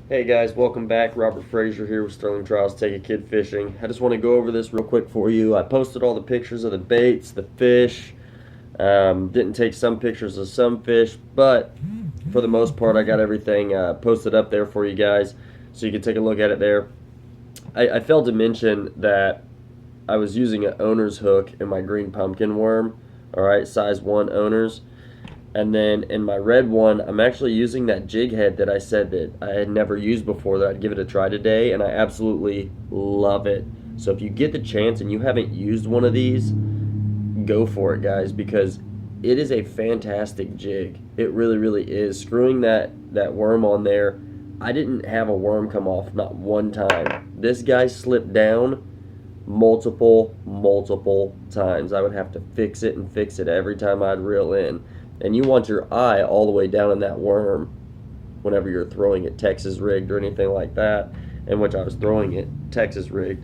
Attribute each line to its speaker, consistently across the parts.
Speaker 1: Hey guys, welcome back. Robert Frazier here with Sterling Trials Take a Kid Fishing. I just want to go over this real quick for you. I posted all the pictures of the baits, the fish. Didn't take some pictures of some fish, but for the most part I got everything posted up there for you guys so you can take a look at it there. I failed to mention that I was using an owner's hook in my green pumpkin worm, alright, size 1 owners. And then in my red one, I'm actually using that jig head that I said that I had never used before, that I'd give it a try today, and I absolutely love it. So if you get the chance and you haven't used one of these, go for it, guys, because it is a fantastic jig. It really, really is. Screwing that worm on there, I didn't have a worm come off, not one time. This guy slipped down multiple times. I would have to fix it every time I'd reel in. And you want your eye all the way down in that worm whenever you're throwing it Texas rigged or anything like that, in which I was throwing it Texas rigged,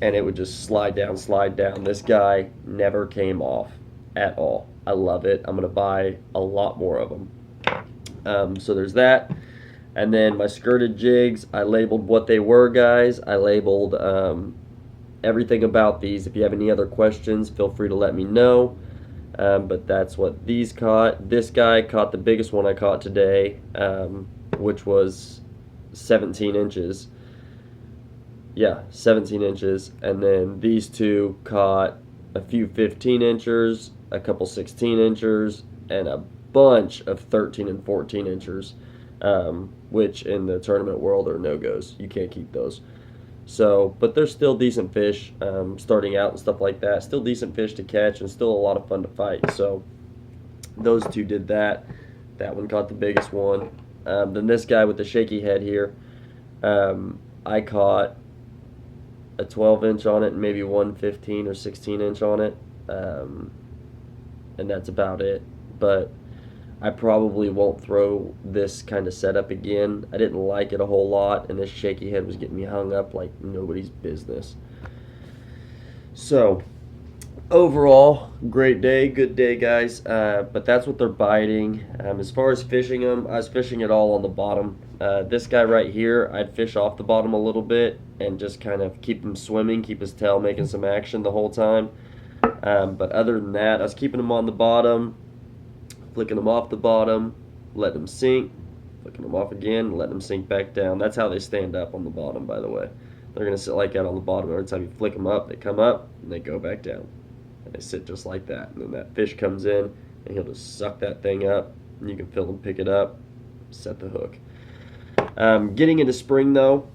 Speaker 1: and it would just slide down. This guy never came off at all. I love it. I'm going to buy a lot more of them. So there's that. And then my skirted jigs, I labeled what they were, guys. I labeled everything about these. If you have any other questions, feel free to let me know. But that's what these caught. This guy caught the biggest one I caught today, which was 17 inches. Yeah, 17 inches. And then these two caught a few 15 inchers, a couple 16 inchers, and a bunch of 13 and 14 inchers, which in the tournament world are no-goes. You can't keep those. So, but they're still decent fish, starting out and stuff like that. Still decent fish to catch and still a lot of fun to fight. So, those two did that. That one caught the biggest one. Then this guy with the shaky head here, I caught a 12-inch on it and maybe one 15 or 16-inch on it. And that's about it. But I probably won't throw this kind of setup again. I didn't like it a whole lot, and this shaky head was getting me hung up like nobody's business. So, overall, great day, good day, guys. But that's what they're biting. As far as fishing them, I was fishing it all on the bottom. This guy right here, I'd fish off the bottom a little bit and just kind of keep him swimming, keep his tail making some action the whole time. But other than that, I was keeping him on the bottom, flicking them off the bottom, letting them sink, flicking them off again, letting them sink back down. That's how they stand up on the bottom, by the way. They're going to sit like that on the bottom. Every time you flick them up, they come up and they go back down. And they sit just like that. And then that fish comes in and he'll just suck that thing up, and you can fill and pick it up, set the hook. Getting into spring though,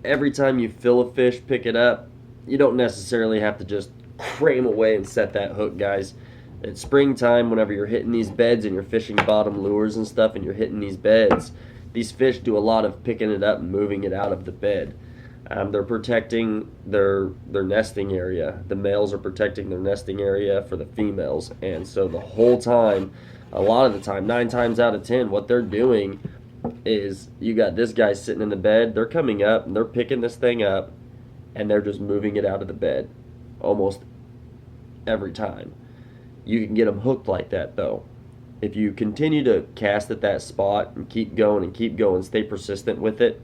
Speaker 1: every time you fill a fish, pick it up, you don't necessarily have to just cram away and set that hook, guys. It's springtime, whenever you're hitting these beds and you're fishing bottom lures and stuff and you're hitting these beds, these fish do a lot of picking it up and moving it out of the bed. They're protecting their nesting area. The males are protecting their nesting area for the females. And so the whole time, a lot of the time, 9 times out of 10, what they're doing is you got this guy sitting in the bed, they're coming up and they're picking this thing up and they're just moving it out of the bed almost every time. You can get them hooked like that though. If you continue to cast at that spot and keep going, stay persistent with it,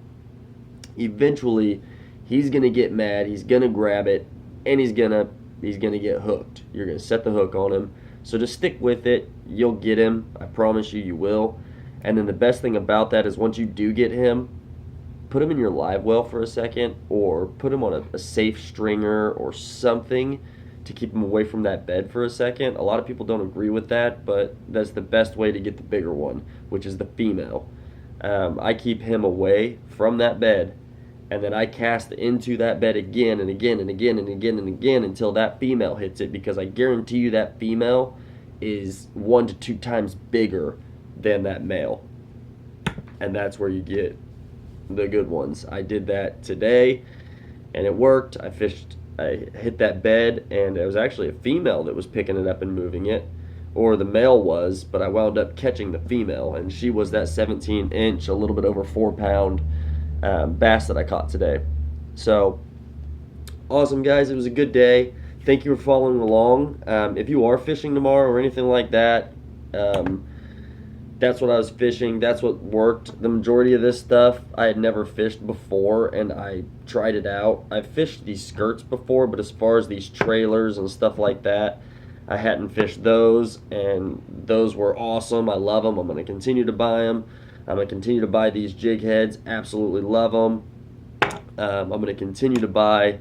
Speaker 1: eventually he's gonna get mad, he's gonna grab it, and he's gonna get hooked. You're gonna set the hook on him. So just stick with it, you'll get him. I promise you, you will. And then the best thing about that is once you do get him, put him in your live well for a second, or put him on a safe stringer or something to keep him away from that bed for a second. A lot of people don't agree with that, but that's the best way to get the bigger one, which is the female. I keep him away from that bed, and then I cast into that bed again and again and again and again and again until that female hits it, because I guarantee you that female is 1 to 2 times bigger than that male. And that's where you get the good ones. I did that today, and it worked. I hit that bed, and it was actually a female that was picking it up and moving it, or the male was, but I wound up catching the female, and she was that 17-inch, a little bit over 4-pound bass that I caught today. So, awesome, guys. It was a good day. Thank you for following along. If you are fishing tomorrow or anything like that, that's what I was fishing. That's what worked. The majority of this stuff I had never fished before, and I tried it out. I've fished these skirts before, but as far as these trailers and stuff like that, I hadn't fished those, and those were awesome. I love them. I'm going to continue to buy them. I'm going to continue to buy these jig heads. Absolutely love them. I'm going to continue to buy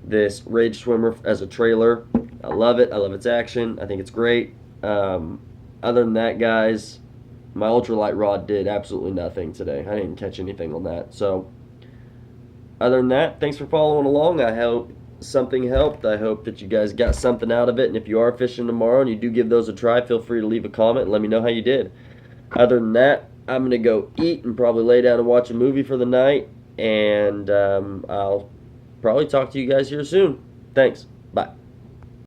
Speaker 1: this Rage Swimmer as a trailer. I love it. I love its action. I think it's great. Other than that, guys, my ultralight rod did absolutely nothing today. I didn't catch anything on that. So, other than that, thanks for following along. I hope something helped. I hope that you guys got something out of it. And if you are fishing tomorrow and you do give those a try, feel free to leave a comment and let me know how you did. Other than that, I'm going to go eat and probably lay down and watch a movie for the night. And I'll probably talk to you guys here soon. Thanks.